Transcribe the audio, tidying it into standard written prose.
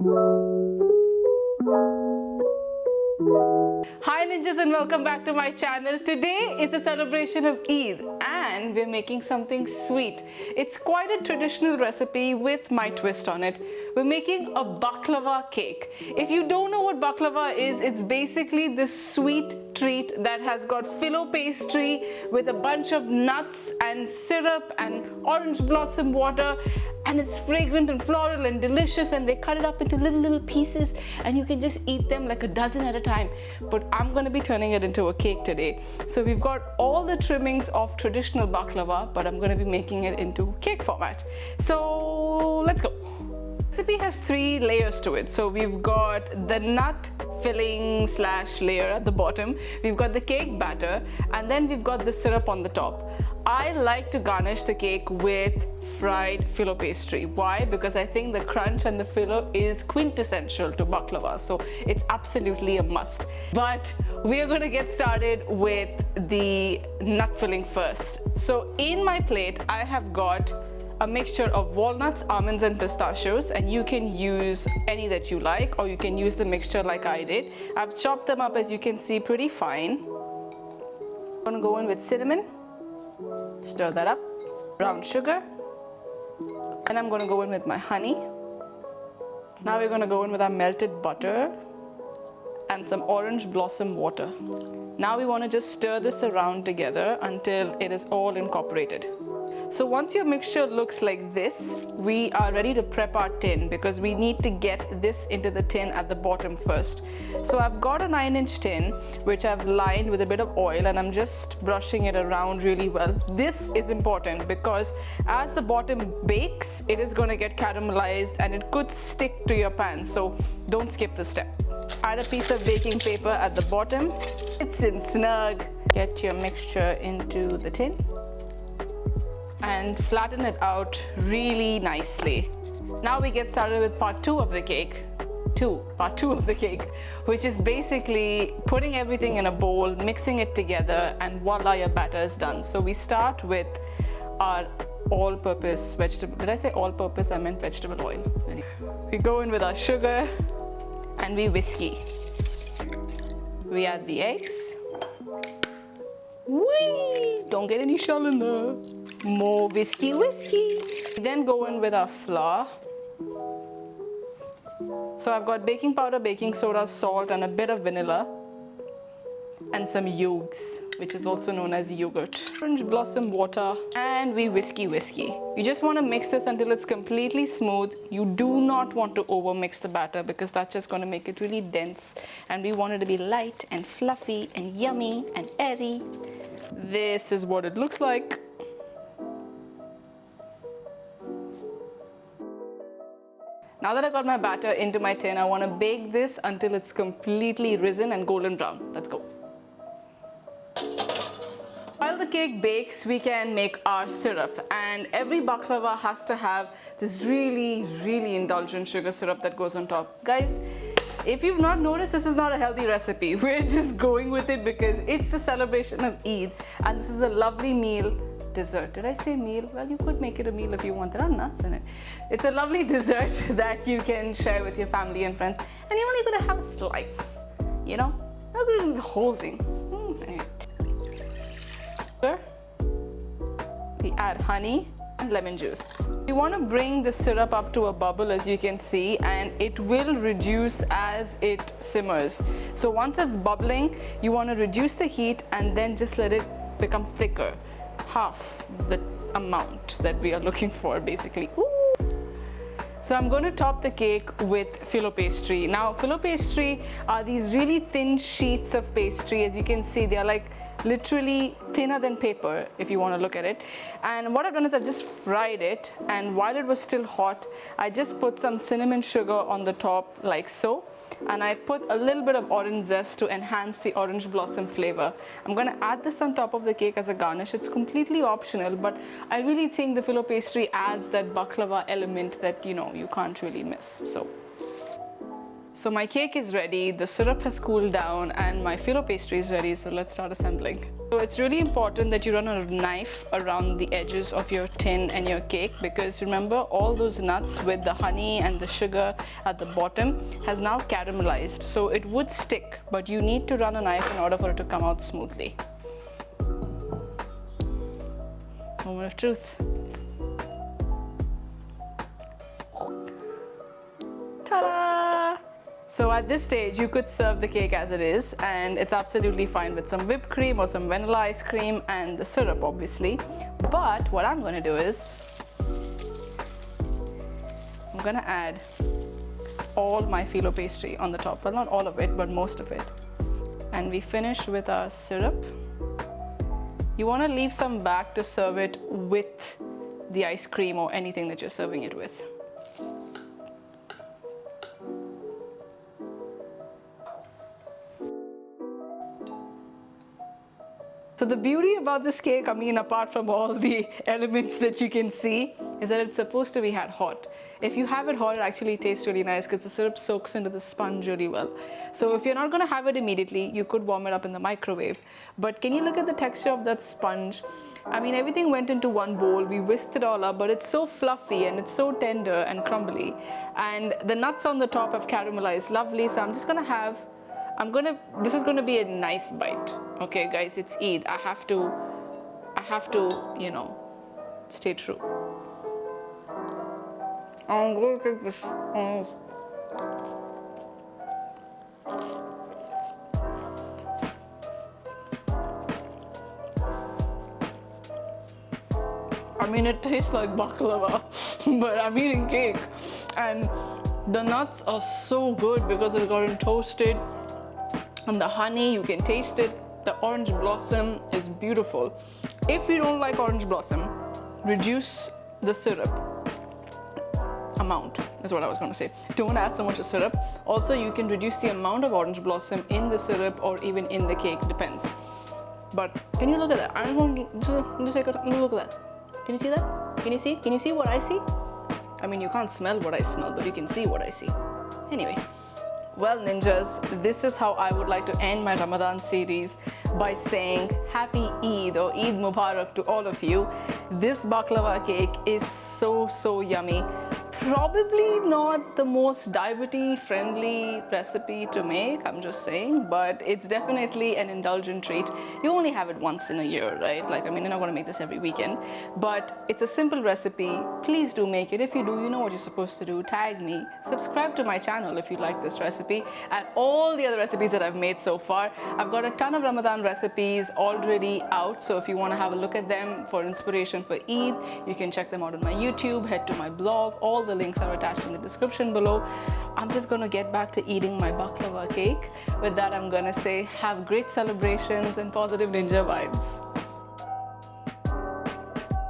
Hi ninjas and welcome back to my channel. Today is a celebration of Eid and we're making something sweet. It's quite a traditional recipe with my twist on it. We're making a baklava cake. If you don't know what baklava is, it's basically this sweet treat that has got Filo pastry with a bunch of nuts and syrup and orange blossom water, and it's fragrant and floral and delicious, and they cut it up into little pieces and you can just eat them like a dozen at a time. But I'm going to be turning it into a cake today. So we've got all the trimmings of traditional baklava, but I'm going to be making it into cake format. So let's go. The recipe has 3 layers to it. So we've got the nut filling / layer at the bottom, we've got the cake batter, and then we've got the syrup on the top. I like to garnish the cake with fried Filo pastry. Why? Because I think the crunch and the Filo is quintessential to baklava, so it's absolutely a must. But we are going to get started with the nut filling first. So in my plate I have got a mixture of walnuts, almonds and pistachios, and you can use any that you like, or you can use the mixture like I did. I've chopped them up, as you can see, pretty fine. I'm going to go in with cinnamon, stir that up, brown sugar, and I'm going to go in with my honey. Now we're going to go in with our melted butter and some orange blossom water. Now we want to just stir this around together until it is all incorporated. So once your mixture looks like this, we are ready to prep our tin, because we need to get this into the tin at the bottom first. So I've got a 9-inch tin which I've lined with a bit of oil, and I'm just brushing it around really well. This is important because as the bottom bakes, it is going to get caramelized and it could stick to your pan, so don't skip the step. Add a piece of baking paper at the bottom. It's in snug. Get your mixture into the tin and flatten it out really nicely. Now we get started with part 2 of the cake. Part 2 of the cake, which is basically putting everything in a bowl, mixing it together, and voila, your batter is done. So we start with our all-purpose vegetable. Did I say all-purpose? I meant vegetable oil. We go in with our sugar and we whiskey. We add the eggs. Whee! Don't get any shell in there. More whiskey. We then go in with our flour. So I've got baking powder, baking soda, salt, and a bit of vanilla, and some yolks, which is also known as yogurt. Orange blossom water, and we whiskey. You just want to mix this until it's completely smooth. You do not want to over mix the batter, because that's just going to make it really dense, and we want it to be light and fluffy and yummy and airy. This is what it looks like. Now that I've got my batter into my tin, I want to bake this until it's completely risen and golden brown. Let's go. While the cake bakes, we can make our syrup, and every baklava has to have this really indulgent sugar syrup that goes on top. Guys, if you've not noticed, this is not a healthy recipe. We're just going with it because it's the celebration of Eid, and this is a lovely meal. Dessert. Did I say meal? Well, you could make it a meal if you want. There are nuts in it. It's a lovely dessert that you can share with your family and friends, and you're only going to have a slice, you know? Not going to do the whole thing. We add honey and lemon juice. You want to bring the syrup up to a bubble, as you can see, and it will reduce as it simmers. So once it's bubbling, you want to reduce the heat and then just let it become thicker. Half the amount that we are looking for, basically. Ooh. So I'm going to top the cake with Filo pastry. Now, Filo pastry are these really thin sheets of pastry. As you can see, they are like literally thinner than paper, if you want to look at it. And what I've done is I've just fried it, and while it was still hot, I just put some cinnamon sugar on the top, like so. And I put a little bit of orange zest to enhance the orange blossom flavor. I'm going to add this on top of the cake as a garnish. It's completely optional, but I really think the Filo pastry adds that baklava element that, you know, you can't really miss. So my cake is ready, the syrup has cooled down, and my Filo pastry is ready, so let's start assembling. So it's really important that you run a knife around the edges of your tin and your cake, because remember, all those nuts with the honey and the sugar at the bottom has now caramelized, so it would stick, but you need to run a knife in order for it to come out smoothly. Moment of truth. Ta-da! So at this stage, you could serve the cake as it is, and it's absolutely fine with some whipped cream or some vanilla ice cream and the syrup, obviously. But what I'm going to do is, I'm going to add all my Filo pastry on the top. Well, not all of it, but most of it. And we finish with our syrup. You want to leave some back to serve it with the ice cream or anything that you're serving it with. So the beauty about this cake, I mean, apart from all the elements that you can see, is that it's supposed to be had hot. If you have it hot, it actually tastes really nice because the syrup soaks into the sponge really well. So if you're not going to have it immediately, you could warm it up in the microwave. But can you look at the texture of that sponge? I mean, everything went into one bowl, we whisked it all up, but it's so fluffy and it's so tender and crumbly. And the nuts on the top have caramelized lovely, so I'm just going to have, this is going to be a nice bite. Okay guys, it's Eid. I have to, you know, stay true. I'm going to take this. I mean, it tastes like baklava, but I'm eating cake. And the nuts are so good because they've gotten toasted. And the honey, you can taste it. The orange blossom is beautiful. If you don't like orange blossom, reduce the syrup amount, is what I was going to say. Don't add so much of syrup. Also, you can reduce the amount of orange blossom in the syrup or even in the cake, depends. But can you look at that? I'm going to take a look at that. Can you see that? Can you see? Can you see what I see? I mean, you can't smell what I smell, but you can see what I see. Anyway. Well, ninjas, this is how I would like to end my Ramadan series, by saying Happy Eid or Eid Mubarak to all of you. This baklava cake is so yummy. Probably not the most diabetes-friendly recipe to make, I'm just saying, but it's definitely an indulgent treat. You only have it once in a year, right? Like, I mean, you're not going to make this every weekend, but it's a simple recipe. Please do make it. If you do, you know what you're supposed to do. Tag me. Subscribe to my channel if you like this recipe and all the other recipes that I've made so far. I've got a ton of Ramadan recipes already out, so if you want to have a look at them for inspiration for Eid, you can check them out on my YouTube, head to my blog. All the links are attached in the description below. I'm just going to get back to eating my baklava cake. With that, I'm going to say have great celebrations and positive ninja vibes.